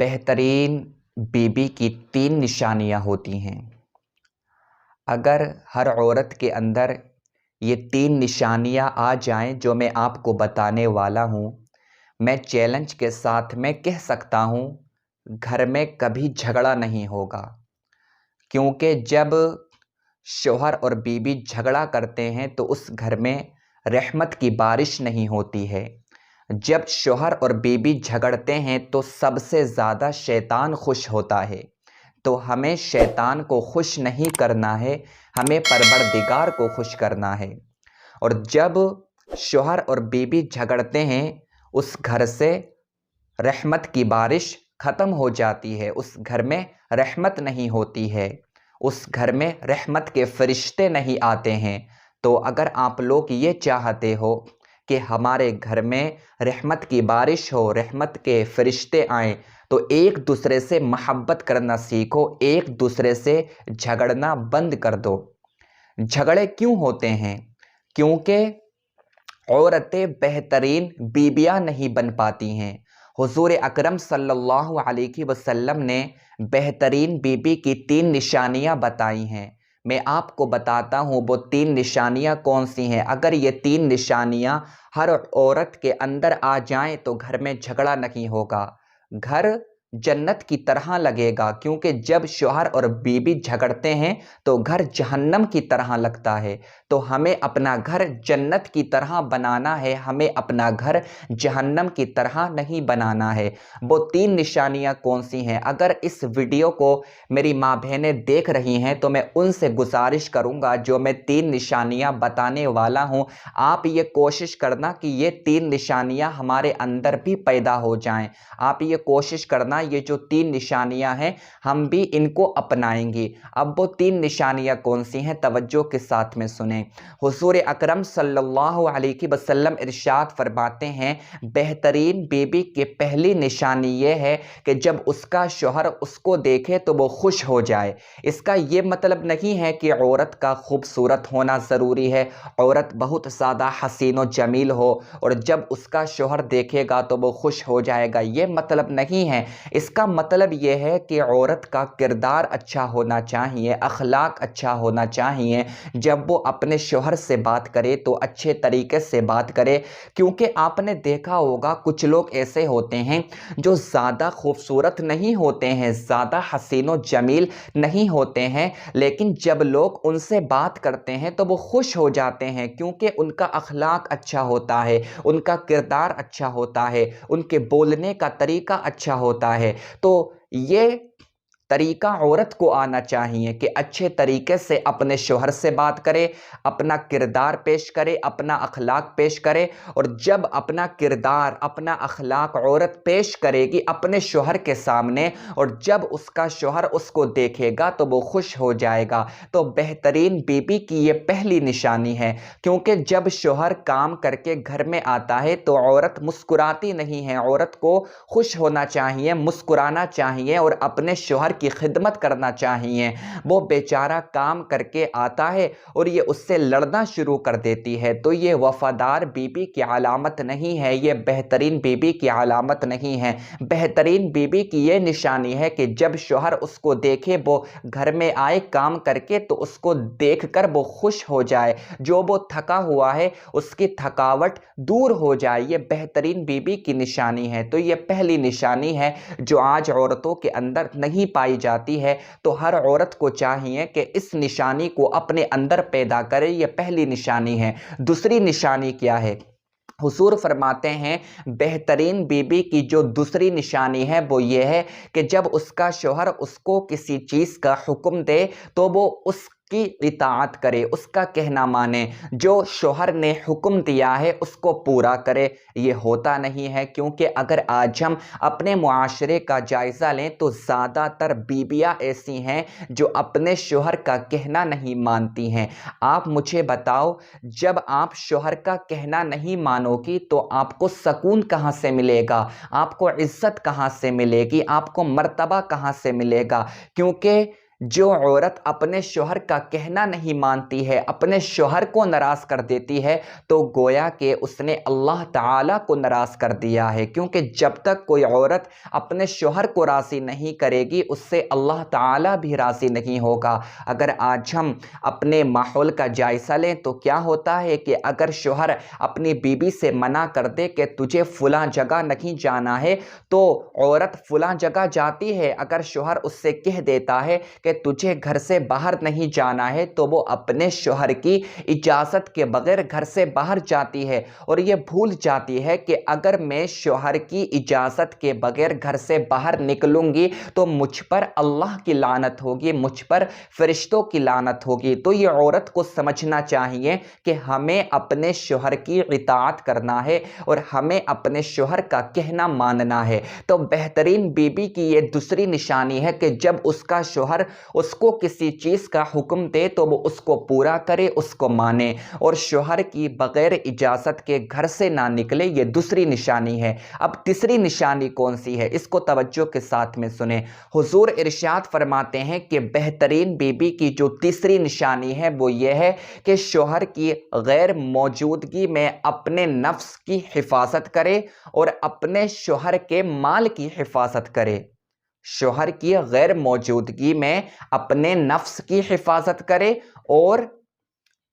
بہترین بیوی کی 3 نشانیاں ہوتی ہیں۔ اگر ہر عورت کے اندر یہ 3 نشانیاں آ جائیں جو میں آپ کو بتانے والا ہوں، میں چیلنج کے ساتھ میں کہہ سکتا ہوں گھر میں کبھی جھگڑا نہیں ہوگا، کیونکہ جب شوہر اور بیوی جھگڑا کرتے ہیں تو اس گھر میں رحمت کی بارش نہیں ہوتی ہے۔ جب شوہر اور بیوی جھگڑتے ہیں تو سب سے زیادہ شیطان خوش ہوتا ہے، تو ہمیں شیطان کو خوش نہیں کرنا ہے، ہمیں پروردگار کو خوش کرنا ہے۔ اور جب شوہر اور بیوی جھگڑتے ہیں اس گھر سے رحمت کی بارش ختم ہو جاتی ہے، اس گھر میں رحمت نہیں ہوتی ہے، اس گھر میں رحمت کے فرشتے نہیں آتے ہیں۔ تو اگر آپ لوگ یہ چاہتے ہو کہ ہمارے گھر میں رحمت کی بارش ہو، رحمت کے فرشتے آئیں، تو ایک دوسرے سے محبت کرنا سیکھو، ایک دوسرے سے جھگڑنا بند کر دو۔ جھگڑے کیوں ہوتے ہیں؟ کیونکہ عورتیں بہترین بیویاں نہیں بن پاتی ہیں۔ حضور اکرم صلی اللہ علیہ وسلم نے بہترین بیوی کی 3 نشانیاں بتائی ہیں۔ میں آپ کو بتاتا ہوں وہ 3 نشانیاں کون سی ہیں۔ اگر یہ 3 نشانیاں ہر عورت کے اندر آ جائیں تو گھر میں جھگڑا نہیں ہوگا، گھر جنت کی طرح لگے گا، کیونکہ جب شوہر اور بیوی جھگڑتے ہیں تو گھر جہنم کی طرح لگتا ہے۔ تو ہمیں اپنا گھر جنت کی طرح بنانا ہے، ہمیں اپنا گھر جہنم کی طرح نہیں بنانا ہے۔ وہ 3 نشانیاں کون سی ہیں؟ اگر اس ویڈیو کو میری ماں بہنیں دیکھ رہی ہیں تو میں ان سے گزارش کروں گا، جو میں 3 نشانیاں بتانے والا ہوں، آپ یہ کوشش کرنا کہ یہ 3 نشانیاں ہمارے اندر بھی پیدا ہو جائیں۔ آپ یہ کوشش کرنا یہ جو 3 نشانیاں ہیں ہم بھی ان کو اپنائیں گے۔ اب وہ 3 نشانیاں کون سی ہیں؟ توجہ کے ساتھ میں سنیں۔ حضور اکرم صلی اللہ علیہ وسلم ارشاد فرماتے ہیں بہترین بیوی کی پہلی نشانی یہ ہے کہ جب اس کا شوہر اس کو دیکھے تو وہ خوش ہو جائے۔ اس کا یہ مطلب نہیں ہے کہ عورت کا خوبصورت ہونا ضروری ہے، عورت بہت زیادہ حسین و جمیل ہو اور جب اس کا شوہر دیکھے گا تو وہ خوش ہو جائے گا، یہ مطلب نہیں ہے۔ اس کا مطلب یہ ہے کہ عورت کا کردار اچھا ہونا چاہیے، اخلاق اچھا ہونا چاہیے، جب وہ اپنے شوہر سے بات کرے تو اچھے طریقے سے بات کرے۔ کیونکہ آپ نے دیکھا ہوگا کچھ لوگ ایسے ہوتے ہیں جو زیادہ خوبصورت نہیں ہوتے ہیں، زیادہ حسین و جمیل نہیں ہوتے ہیں، لیکن جب لوگ ان سے بات کرتے ہیں تو وہ خوش ہو جاتے ہیں، کیونکہ ان کا اخلاق اچھا ہوتا ہے، ان کا کردار اچھا ہوتا ہے، ان کے بولنے کا طریقہ اچھا ہوتا ہے۔ تو یہ طریقہ عورت کو آنا چاہیے کہ اچھے طریقے سے اپنے شوہر سے بات کرے، اپنا کردار پیش کرے، اپنا اخلاق پیش کرے۔ اور جب اپنا کردار، اپنا اخلاق عورت پیش کرے گی اپنے شوہر کے سامنے، اور جب اس کا شوہر اس کو دیکھے گا تو وہ خوش ہو جائے گا۔ تو بہترین بیوی کی یہ پہلی نشانی ہے، کیونکہ جب شوہر کام کر کے گھر میں آتا ہے تو عورت مسکراتی نہیں ہے، عورت کو خوش ہونا چاہیے، مسکرانا چاہیے اور اپنے شوہر کی خدمت کرنا چاہیے۔ وہ بیچارہ کام کر کے آتا ہے اور یہ اس سے لڑنا شروع کر دیتی ہے، تو یہ وفادار بیوی کی علامت نہیں ہے، یہ بہترین بیوی کی علامت نہیں ہے۔ بہترین بیوی کی یہ نشانی ہے کہ جب شوہر اس کو دیکھے، وہ گھر میں آئے کام کر کے تو اس کو دیکھ کر وہ خوش ہو جائے، جو وہ تھکا ہوا ہے اس کی تھکاوٹ دور ہو جائے، یہ بہترین بیوی کی نشانی ہے۔ تو یہ پہلی نشانی ہے جو آج عورتوں کے اندر نہیں پائی جاتی ہے، تو ہر عورت کو چاہیے کہ اس نشانی کو اپنے اندر پیدا کرے، یہ پہلی نشانی ہے۔ دوسری نشانی کیا ہے؟ حضور فرماتے ہیں بہترین بیوی کی جو دوسری نشانی ہے وہ یہ ہے کہ جب اس کا شوہر اس کو کسی چیز کا حکم دے تو وہ اس کی اطاعت کرے، اس کا کہنا مانے، جو شوہر نے حکم دیا ہے اس کو پورا کرے۔ یہ ہوتا نہیں ہے، کیونکہ اگر آج ہم اپنے معاشرے کا جائزہ لیں تو زیادہ تر بیویاں ایسی ہیں جو اپنے شوہر کا کہنا نہیں مانتی ہیں۔ آپ مجھے بتاؤ، جب آپ شوہر کا کہنا نہیں مانو گی تو آپ کو سکون کہاں سے ملے گا؟ آپ کو عزت کہاں سے ملے گی؟ آپ کو مرتبہ کہاں سے ملے گا؟ کیونکہ جو عورت اپنے شوہر کا کہنا نہیں مانتی ہے، اپنے شوہر کو ناراض کر دیتی ہے، تو گویا کہ اس نے اللہ تعالیٰ کو ناراض کر دیا ہے، کیونکہ جب تک کوئی عورت اپنے شوہر کو راضی نہیں کرے گی اس سے اللہ تعالیٰ بھی راضی نہیں ہوگا۔ اگر آج ہم اپنے ماحول کا جائزہ لیں تو کیا ہوتا ہے کہ اگر شوہر اپنی بیوی سے منع کر دے کہ تجھے فلاں جگہ نہیں جانا ہے تو عورت فلاں جگہ جاتی ہے۔ اگر شوہر اس سے کہہ دیتا ہے کہ تجھے گھر سے باہر نہیں جانا ہے تو وہ اپنے شوہر کی اجازت کے بغیر گھر سے باہر جاتی ہے، اور یہ بھول جاتی ہے کہ اگر میں شوہر کی اجازت کے بغیر گھر سے باہر نکلوں گی تو مجھ پر اللہ کی لعنت ہوگی، مجھ پر فرشتوں کی لعنت ہوگی۔ تو یہ عورت کو سمجھنا چاہیے کہ ہمیں اپنے شوہر کی اطاعت کرنا ہے اور ہمیں اپنے شوہر کا کہنا ماننا ہے۔ تو بہترین بیوی کی یہ دوسری نشانی ہے کہ جب اس کا شوہر اس کو کسی چیز کا حکم دے تو وہ اس کو پورا کرے، اس کو مانے، اور شوہر کی بغیر اجازت کے گھر سے نہ نکلے۔ یہ دوسری نشانی ہے۔ اب تیسری نشانی کون سی ہے؟ اس کو توجہ کے ساتھ میں سنیں۔ حضور ارشاد فرماتے ہیں کہ بہترین بیوی کی جو تیسری نشانی ہے وہ یہ ہے کہ شوہر کی غیر موجودگی میں اپنے نفس کی حفاظت کرے اور اپنے شوہر کے مال کی حفاظت کرے۔ شوہر کی غیر موجودگی میں اپنے نفس کی حفاظت کرے اور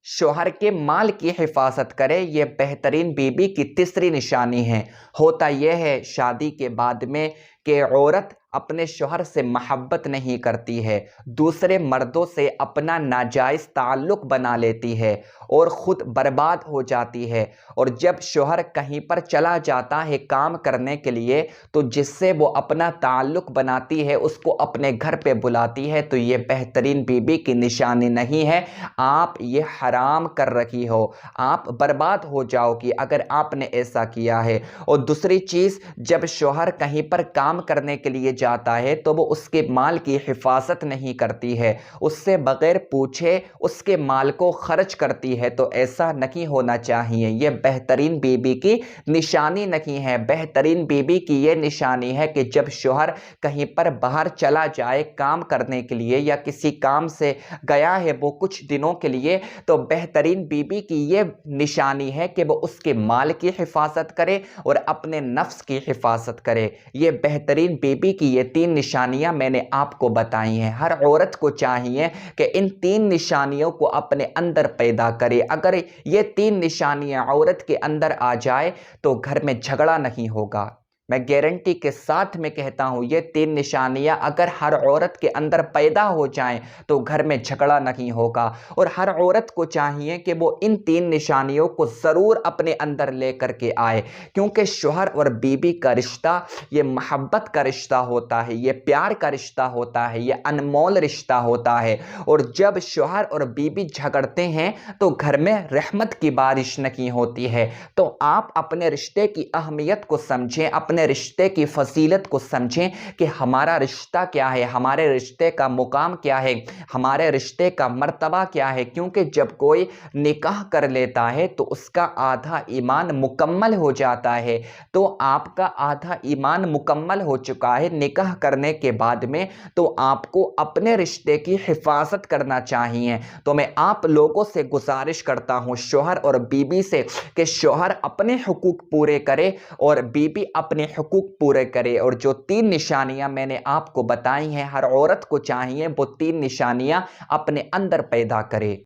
شوہر کے مال کی حفاظت کرے۔ یہ بہترین بیوی کی تیسری نشانی ہے۔ ہوتا یہ ہے شادی کے بعد میں کہ عورت اپنے شوہر سے محبت نہیں کرتی ہے، دوسرے مردوں سے اپنا ناجائز تعلق بنا لیتی ہے اور خود برباد ہو جاتی ہے، اور جب شوہر کہیں پر چلا جاتا ہے کام کرنے کے لیے تو جس سے وہ اپنا تعلق بناتی ہے اس کو اپنے گھر پہ بلاتی ہے، تو یہ بہترین بیوی کی نشانی نہیں ہے۔ آپ یہ حرام کر رہی ہو، آپ برباد ہو جاؤ گی اگر آپ نے ایسا کیا ہے۔ اور دوسری چیز، جب شوہر کہیں پر کام کرنے کے لیے جاتا ہے تو وہ اس کے مال کی حفاظت نہیں کرتی ہے، اس سے بغیر پوچھے اس کے مال کو خرچ کرتی ہے، تو ایسا نہیں ہونا چاہیے۔ یہ بہترین بیوی کی نشانی نہیں ہے۔ بہترین بیوی کی یہ نشانی ہے کہ جب شوہر کہیں پر باہر چلا جائے کام کرنے کے لیے یا کسی کام سے گیا ہے وہ کچھ دنوں کے لیے، تو بہترین بیوی کی یہ نشانی ہے کہ وہ اس کے مال کی حفاظت کرے اور اپنے نفس کی حفاظت کرے۔ یہ بہترین بیوی کی یہ تین نشانیاں میں نے آپ کو بتائی ہیں۔ ہر عورت کو چاہیے کہ ان تین نشانیوں کو اپنے اندر پیدا کرے۔ اگر یہ تین نشانیاں عورت کے اندر آ جائے تو گھر میں جھگڑا نہیں ہوگا۔ میں گارنٹی کے ساتھ میں کہتا ہوں یہ تین نشانیاں اگر ہر عورت کے اندر پیدا ہو جائیں تو گھر میں جھگڑا نہیں ہوگا۔ اور ہر عورت کو چاہیے کہ وہ ان تین نشانیوں کو ضرور اپنے اندر لے کر کے آئے، کیونکہ شوہر اور بیوی کا رشتہ یہ محبت کا رشتہ ہوتا ہے، یہ پیار کا رشتہ ہوتا ہے، یہ انمول رشتہ ہوتا ہے۔ اور جب شوہر اور بیوی جھگڑتے ہیں تو گھر میں رحمت کی بارش نہیں ہوتی ہے۔ تو آپ اپنے رشتے کی اہمیت کو سمجھیں، اپنے رشتے کی فضیلت کو سمجھیں کہ ہمارا رشتہ کیا ہے، ہمارے رشتے کا مقام کیا ہے، ہمارے رشتے کا مرتبہ کیا ہے، کیونکہ جب کوئی نکاح کر لیتا ہے تو اس کا آدھا ایمان مکمل ہو جاتا ہے۔ تو آپ کا آدھا ایمان مکمل ہو چکا ہے نکاح کرنے کے بعد میں، تو آپ کو اپنے رشتے کی حفاظت کرنا چاہیے۔ تو میں آپ لوگوں سے گزارش کرتا ہوں، شوہر اور بیوی سے، کہ شوہر اپنے حقوق پورے کرے اور بیوی اپنے حقوق پورے کرے۔ اور جو تین نشانیاں میں نے آپ کو بتائی ہیں ہر عورت کو چاہیے وہ تین نشانیاں اپنے اندر پیدا کرے۔